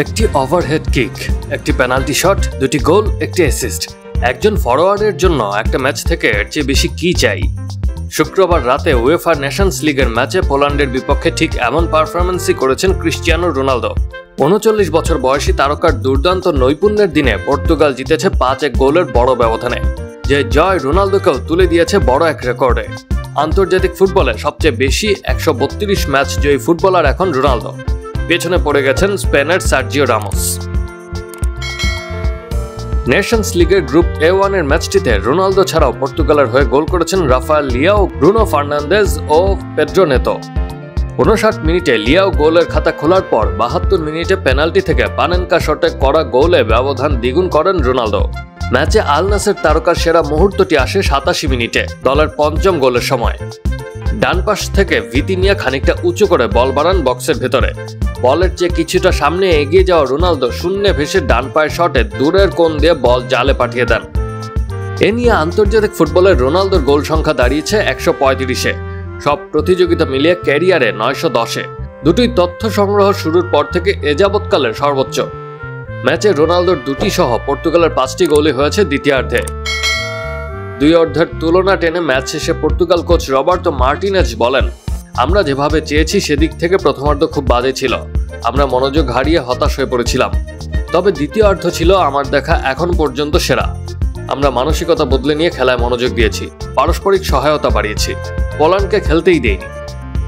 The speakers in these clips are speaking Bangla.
একটি ওভারহেড কিক, একটি পেনাল্টি শট, দুটি গোল, একটি অ্যাসিস্ট। একজন ফরোয়ার্ডের জন্য একটা ম্যাচ থেকে এর চেয়ে বেশি কি চাই? শুক্রবার রাতে উয়েফা নেশনস লিগের ম্যাচে পোল্যান্ডের বিপক্ষে ঠিক এমন পারফরম্যান্সই করেছেন ক্রিস্টিয়ানো রোনালদো। ৩৯ বছর বয়সী তারকার দুর্দান্ত নৈপুণ্যের দিনে পর্তুগাল জিতেছে ৫-১ গোলের বড় ব্যবধানে। যে জয় রোনালদোকেও তুলে দিয়েছে বড় এক রেকর্ডে। আন্তর্জাতিক ফুটবলে সবচেয়ে বেশি ১৩২ ম্যাচ জয়ী ফুটবলার এখন রোনালদো। পেছনে পড়ে গেছেন স্পেনের সার্জিও রামোস। নেশনস লিগের গ্রুপ A1 এর ম্যাচটিতে রোনালদো ছাড়াও পর্তুগালের হয়ে গোল করেছেন রাফায়েল লিয়াও, ব্রুনো ফার্নান্দেজ ও পেদ্রো নেতো। ৫৯ মিনিটে লিয়াও গোলের খাতা খোলার পর ৭২ মিনিটে পেনাল্টি থেকে পানেনকা শটে করা গোলে ব্যবধান দ্বিগুণ করেন রোনালদো। ম্যাচে আল নাসের তারকার সেরা মুহূর্তটি আসে ৮৭ মিনিটে, দলের পঞ্চম গোলের সময়। ডান পাশ থেকে ভিতিনিয়া খানিকটা উঁচু করে বল বাড়ান বক্সের ভেতরে। বলের চেয়ে কিছুটা সামনে এগিয়ে যাওয়া রোনালদো শূন্যে ভেসে ডান পায়ের শটে দূরের কোণ দিয়ে বল জালে পাঠিয়ে দেন। এ নিয়ে আন্তর্জাতিক ফুটবলের রোনালদোর গোল সংখ্যা দাঁড়িয়েছে ১৩৫-এ, সব প্রতিযোগিতা মিলিয়ে ক্যারিয়ারে ৯১০-এ। দুটোই তথ্য সংগ্রহ শুরুর পর থেকে এ যাবৎকালের সর্বোচ্চ। ম্যাচে রোনালদোর দুটি সহ পর্তুগালের ৫টি গোলই হয়েছে দ্বিতীয়ার্ধে। দুই অর্ধের তুলনা টেনে ম্যাচ শেষে পর্তুগাল কোচ রবার্তো মার্টিনেজ বলেন, আমরা যেভাবে চেয়েছি সেদিক থেকে প্রথমার্ধ খুব বাজে ছিল। আমরা মনোযোগ হারিয়ে হতাশ হয়ে পড়েছিলাম। তবে দ্বিতীয় অর্ধ ছিল আমার দেখা এখন পর্যন্ত সেরা। আমরা মানসিকতা বদলে নিয়ে খেলায় মনোযোগ দিয়েছি, পারস্পরিক সহায়তা বাড়িয়েছি, পোল্যান্ডকে খেলতেই দেইনি।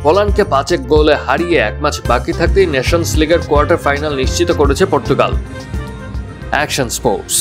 পোল্যান্ডকে ৫-১ গোলে হারিয়ে এক ম্যাচ বাকি থাকতেই নেশনস লিগের কোয়ার্টার ফাইনাল নিশ্চিত করেছে পর্তুগাল। Action sports.